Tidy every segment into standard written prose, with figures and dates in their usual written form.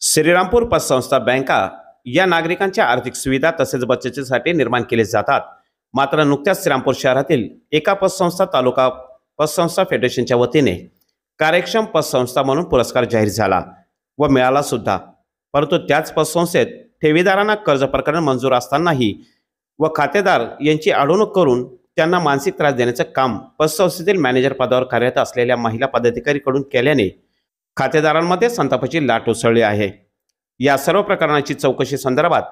श्रीरामपूर पतसंस्था बँका या नागरिकांच्या आर्थिक सुविधा तसेच बचतीसाठी निर्माण केले जातात. मात्र नुकत्याच श्रीरामपूर शहरातील एका पतसंस्था तालुका पतसंस्था फेडरेशनच्या वतीने कार्यक्षम पतसंस्था म्हणून पुरस्कार जाहीर झाला व मिळाला सुद्धा. परंतु त्याच पतसंस्थेत ठेवीदारांना कर्ज प्रकरण मंजूर असतानाही व खातेदार यांची अडवणूक करून त्यांना मानसिक त्रास देण्याचे काम पतसंस्थेतील मॅनेजर पदावर कार्यरत असलेल्या महिला पदाधिकारीकडून केल्याने खातेदारांमध्ये संतापाची लाट उसळली आहे. या सर्व प्रकरणाची चौकशी संदर्भात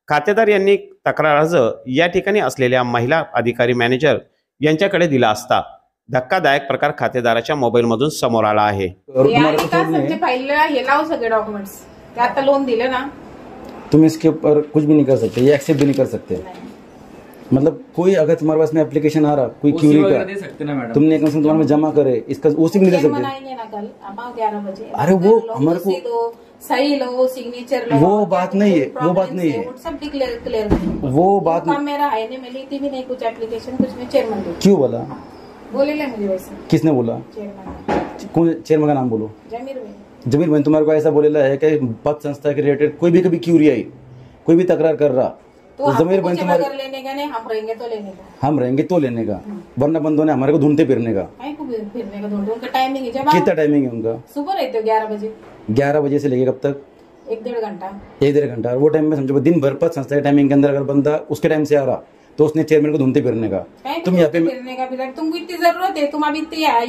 खातेदार यांनी तक्रार अर्ज या ठिकाणी असलेल्या महिला अधिकारी मॅनेजर यांच्याकडे दिला असता धक्कादायक प्रकार खातेदाराच्या मोबाईलमधून समोर आला आहे. लोन दिले ना, तुम इसके ऊपर कुछ भी नहीं कर सकते, ये एक्सेप्ट भी नहीं कर सकते. मतलब कोई अगर तुम्हारे पास में एप्लीकेशन आ रहा, कोई क्यूरी का दे सकते ना मैडम, तुमने कम से कम तुम्हारे में जमा करे, इसका उसी भी नहीं दे सकते. ना कल अब 11 बजे. अरे वो हमारे को सही लो, सिग्नेचर लो, वो बात नहीं है, वो बात नहीं है, सब क्लियर वो बात काम मेरा है नहीं. मिली थी भी नहीं कुछ एप्लीकेशन, कुछ नहीं. चेयरमैन क्यों बोला? बोले ले मुझे वैसे. किसने बोला? चेयरमैन. कौन चेयरमैन का नाम बोलो? जमीर भाई. जमीर भाई तुम्हारे को ऐसा बोलेला है कि पद संस्था के रिलेटेड कोई भी कभी क्यूरी आई, कोई भी तकरार कर रहा तो जमीर भाई तुम्हारे लेने का नहीं, हम रहेंगे तो लेने का, हम रहेंगे तो लेने का, वरना बंदों ने हमारे को ढूंढते फिरने का. फिरने का ढूंढते. उनका टाइमिंग है जब कितना टाइमिंग है उनका? सुबह रहते हो 11 बजे. 11 बजे से लेके कब तक? 1-1.5 घंटा. 1-1.5 घंटा. वो टाइम में समझो दिन भर पद संस्था के टाइमिंग के अंदर अगर बंदा उसके टाइम से आ रहा तो उसने चेयरमैन को ढूंढते फिरने का. तुम यहाँ पे फिरने का भी तुमको इतनी जरूरत है, तुम अभी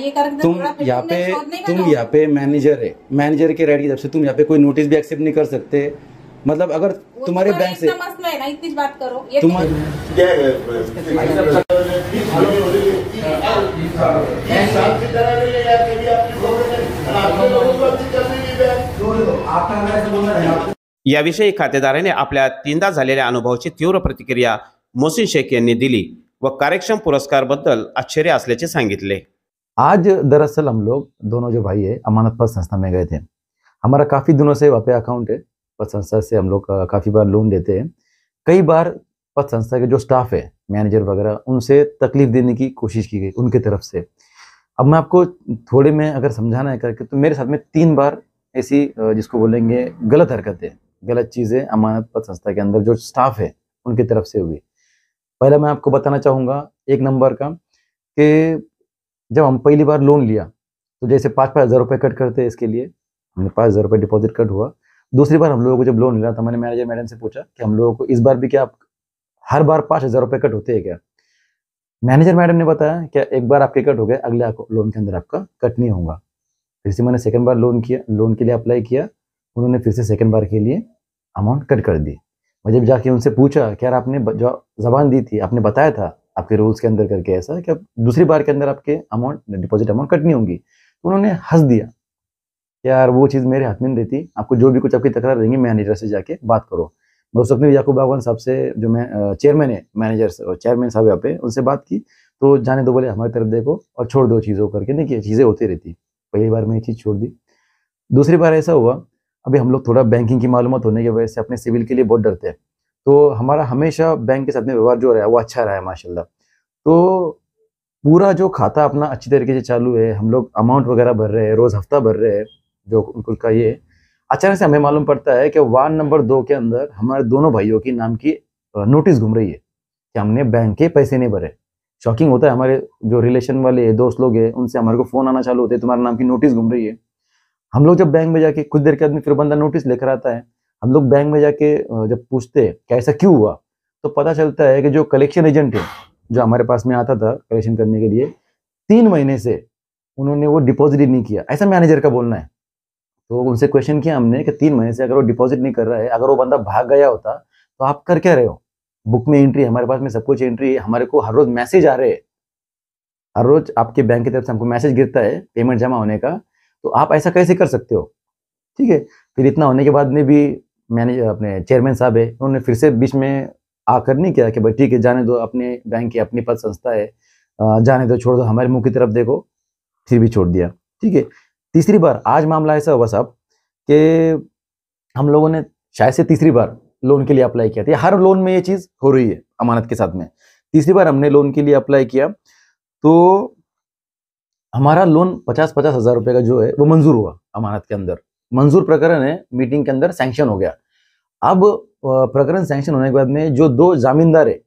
ये कर तुम यहाँ पे मैनेजर है, मैनेजर के राइट की तरफ से तुम यहाँ पे कोई नोटिस भी एक्सेप्ट नहीं कर सकते. मतलब अगर तुम्हारे बैंक से मसला है ना, इतनी बात करो. याविषयी खातेदाराने आपल्या 3दा झालेल्या अनुभवाची तीव्र प्रतिक्रिया मोहसिन शेख यांनी दिली व कार्यक्षम पुरस्कार बद्दल आश्चर्य असल्याचे सांगितले. आज दरअसल हम लोग दोनों जो भाई है अमानत पत संस्था में गए थे. हमारा काफ़ी दिनों से वहाँ पे अकाउंट है. पत संस्था से हम लोग काफ़ी बार लोन देते हैं. कई बार पत संस्था के जो स्टाफ है, मैनेजर वगैरह, उनसे तकलीफ देने की कोशिश की गई उनके तरफ से. अब मैं आपको थोड़े में अगर समझाना है करके, तो मेरे साथ में 3 बार ऐसी जिसको बोलेंगे गलत हरकतें, गलत चीज़ें अमानत पत संस्था के अंदर जो स्टाफ है उनकी तरफ से हुई. पहला मैं आपको बताना चाहूँगा 1 नंबर का कि जब हम पहली बार लोन लिया तो जैसे 5-5 हज़ार रुपये कट करते हैं, इसके लिए हमने 5 हज़ार रुपये डिपॉजिट कट हुआ. दूसरी बार हम लोगों को जब लोन मिला तो मैंने मैनेजर मैडम से पूछा कि हम लोगों को इस बार भी क्या हर बार 5 हज़ार रुपये कट होते हैं क्या? मैनेजर मैडम ने बताया कि एक बार आपके कट हो गए, अगले लोन के अंदर आपका कट नहीं होगा. फिर से मैंने सेकंड बार लोन के लिए अप्लाई किया. उन्होंने फिर से सेकंड बार के लिए अमाउंट कट कर दी. मैं जब जाके उनसे पूछा कि यार आपने जो जबान दी थी, आपने बताया था आपके रूल्स के अंदर करके ऐसा कि दूसरी बार के अंदर आपके डिपॉजिट अमाउंट कट नहीं होगी, तो उन्होंने हंस दिया. यार वो चीज़ मेरे हाथ में नहीं रहती, आपको जो भी कुछ आपकी तकरार रहेंगी मैनेजर से जाके बात करो. मैं उस वक्त याकूब बागवान साहब से, जो मैं चेयरमैन है, मैनेजर चेयरमैन साहब यहाँ पे, उनसे बात की तो जाने दो, बोले हमारी तरफ देखो और छोड़ दो चीज़ों करके. नहीं कि चीज़ें होती रहती. पहली बार मैं ये चीज़ छोड़ दी. दूसरी बार ऐसा हुआ, अभी हम लोग थोड़ा बैंकिंग की मालूमात होने की वजह से अपने सिविल के लिए बहुत डरते हैं, तो हमारा हमेशा बैंक के साथ में व्यवहार जो रहा है वो अच्छा रहा है माशाल्लाह. तो पूरा जो खाता अपना अच्छी तरीके से चालू है, हम लोग अमाउंट वगैरह भर रहे हैं, रोज़ हफ्ता भर रहे हैं जो उनका ये. अचानक से हमें मालूम पड़ता है कि वार्ड नंबर 2 के अंदर हमारे दोनों भाइयों की नाम की नोटिस घूम रही है कि हमने बैंक के पैसे नहीं भरे. शॉकिंग होता है. हमारे जो रिलेशन वाले दोस्त लोग हैं उनसे हमारे को फ़ोन आना चालू होते हैं, तुम्हारे नाम की नोटिस घूम रही है. हम लोग जब बैंक में जाके कुछ देर के आदमी फिर बंदा नोटिस लेकर आता है, हम लोग बैंक में जाके जब पूछते हैं कि ऐसा क्यों हुआ, तो पता चलता है कि जो कलेक्शन एजेंट है जो हमारे पास में आता था कलेक्शन करने के लिए, 3 महीने से उन्होंने वो डिपॉजिट ही नहीं किया, ऐसा मैनेजर का बोलना है. तो उनसे क्वेश्चन किया हमने कि 3 महीने से अगर वो डिपॉजिट नहीं कर रहा है, अगर वो बंदा भाग गया होता तो आप कर क्या रहे हो? बुक में एंट्री, हमारे पास में सब कुछ एंट्री है, हमारे को हर रोज मैसेज आ रहे हैं, हर रोज आपके बैंक की तरफ से हमको मैसेज गिरता है पेमेंट जमा होने का, तो आप ऐसा कैसे कर सकते हो? ठीक है. फिर इतना होने के बाद में भी मैनेजर अपने चेयरमैन साहब है, उन्होंने फिर से बीच में आकर नहीं किया कि भाई ठीक है जाने दो, अपने बैंक की अपनी पद संस्था है, जाने दो, छोड़ दो, हमारे मुंह की तरफ देखो. फिर भी छोड़ दिया. ठीक है. तीसरी बार आज मामला ऐसा हुआ साहब कि हम लोगों ने शायद से तीसरी बार लोन के लिए अप्लाई किया था. हर लोन में ये चीज़ हो रही है अमानत के साथ में. तीसरी बार हमने लोन के लिए अप्लाई किया तो हमारा लोन 50-50 हज़ार रुपये का जो है वो मंजूर हुआ अमानत के अंदर. मंजूर प्रकरण है, मीटिंग के अंदर सैंक्शन हो गया। अब प्रकरण सैंक्शन होने के बाद में जो 2 जामीनदार है,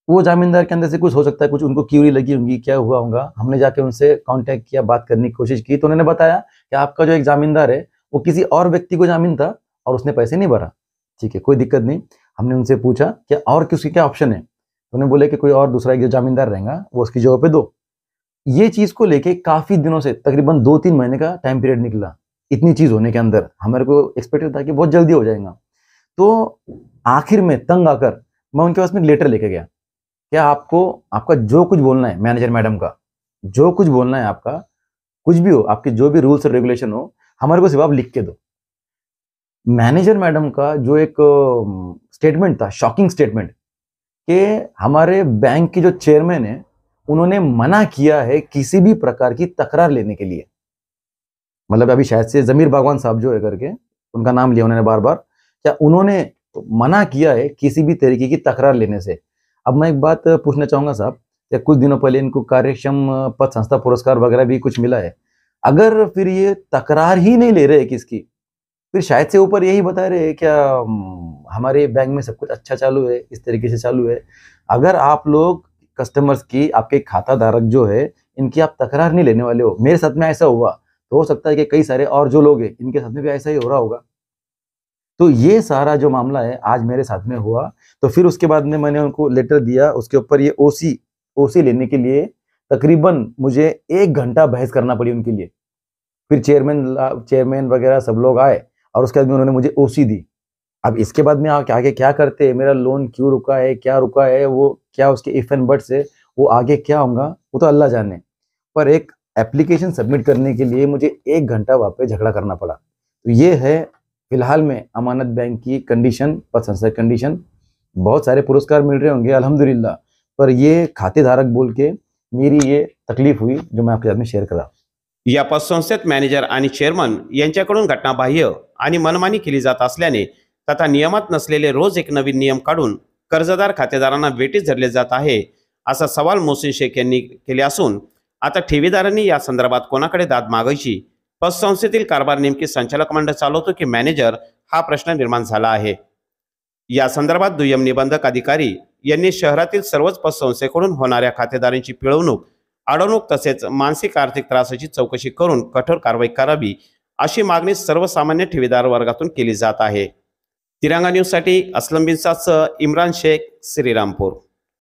वो जामीनदार के अंदर से कुछ हो सकता है, कुछ उनको क्यूरी लगी होंगी, क्या हुआ होगा। हमने जाके उनसे कांटेक्ट किया, बात करने की कोशिश की, तो उन्होंने बताया कि आपका जो एक जामीनदार है वो किसी और व्यक्ति को जामीन था और उसने पैसे नहीं भरा। ठीक है, कोई दिक्कत नहीं। हमने उनसे पूछा कि और किसके क्या ऑप्शन है, उन्होंने बोले कि कोई और दूसरा एक जो जामीनदार रहेगा वो उसकी जगह पे दो। ये चीज को लेके काफी दिनों से, तकरीबन 2-3 महीने का टाइम पीरियड निकला। इतनी चीज होने के अंदर हमारे को एक्सपेक्टेड था कि बहुत जल्दी हो जाएगा। तो आखिर में तंग आकर मैं उनके पास में एक लेटर लेके गया, क्या आपका जो कुछ बोलना है, मैनेजर मैडम का जो कुछ बोलना है, आपका कुछ भी हो, आपके जो भी रूल्स और रेगुलेशन हो, हमारे को सिर्फ आप लिख के दो। मैनेजर मैडम का जो एक स्टेटमेंट था, शॉकिंग स्टेटमेंट, कि हमारे बैंक के जो चेयरमैन है उन्होंने मना किया है किसी भी प्रकार की तकरार लेने के लिए। मतलब अभी शायद से जमीर बागवान साहब जो है करके उनका नाम लिया उन्होंने बार बार, क्या उन्होंने मना किया है किसी भी तरीके की तकरार लेने से। अब मैं एक बात पूछना चाहूंगा साहब, क्या कुछ दिनों पहले इनको कार्यक्षम पद संस्था पुरस्कार वगैरह भी कुछ मिला है, अगर फिर ये तकरार ही नहीं ले रहे किसकी, फिर शायद से ऊपर यही बता रहे हैं क्या हमारे बैंक में सब कुछ अच्छा चालू है, इस तरीके से चालू है। अगर आप लोग कस्टमर्स की, आपके खाता धारक जो है, इनकी आप तकरार नहीं लेने वाले हो, मेरे साथ में ऐसा हुआ तो हो सकता है कि कई सारे और जो लोग हैं इनके साथ में भी ऐसा ही हो रहा होगा। तो ये सारा जो मामला है आज मेरे साथ में हुआ, तो फिर उसके बाद में मैंने उनको लेटर दिया, उसके ऊपर ये ओसी लेने के लिए तकरीबन मुझे 1 घंटा बहस करना पड़ी उनके लिए। फिर चेयरमैन वगैरह सब लोग आए और उसके बाद में उन्होंने मुझे ओसी दी। अब इसके बाद में आगे क्या करते हैं, मेरा लोन क्यों रुका है, क्या रुका है, वो क्या उसके इफ एंड बट्स है, वो आगे क्या होगा वो तो अल्लाह जाने। पर एक एप्लीकेशन सबमिट करने के लिए मुझे 1 घंटा वहाँ पे झगड़ा करना पड़ा। तो ये है फिलहाल में अमानत बैंक की कंडीशन, पद संस्था कंडीशन। बहुत सारे पुरस्कार मिल रहे होंगे अल्हम्दुलिल्लाह, पर ये खातेधारक बोल के मेरी ये तकलीफ हुई जो मैं आपके साथ में शेअर करा। या पतसंस्थेत मॅनेजर आणि चेअरमन यांच्याकडून घटनाबाह्य आणि मनमानी केली जात असल्याने तथा नियमात नसलेले रोज एक नवीन नियम काढून कर्जदार खातेदारांना वेटीस धरले जात आहे, असा सवाल मोहसिन शेख यांनी केले असून आता ठेवीदारांनी या संदर्भात कोणाकडे दाद मागायची, पतसंस्थेतील कारभार नेमकी संचालक मंडळ चालवतो की मॅनेजर, हा प्रश्न निर्माण झाला आहे। या संदर्भात दुय्यम निबंधक अधिकारी यांनी शहरातील सर्वच पतसंस्थेकडून होणाऱ्या खातेदारांची पिळवणूक, अडवणूक तसेच मानसिक आर्थिक त्रासाची चौकशी करून कठोर कारवाई करावी, अशी मागणी सर्वसामान्य ठेवीदार वर्गातून केली जात आहे। तिरंगा न्यूज साठी असलम बिन सादसह इम्रान शेख, श्रीरामपूर।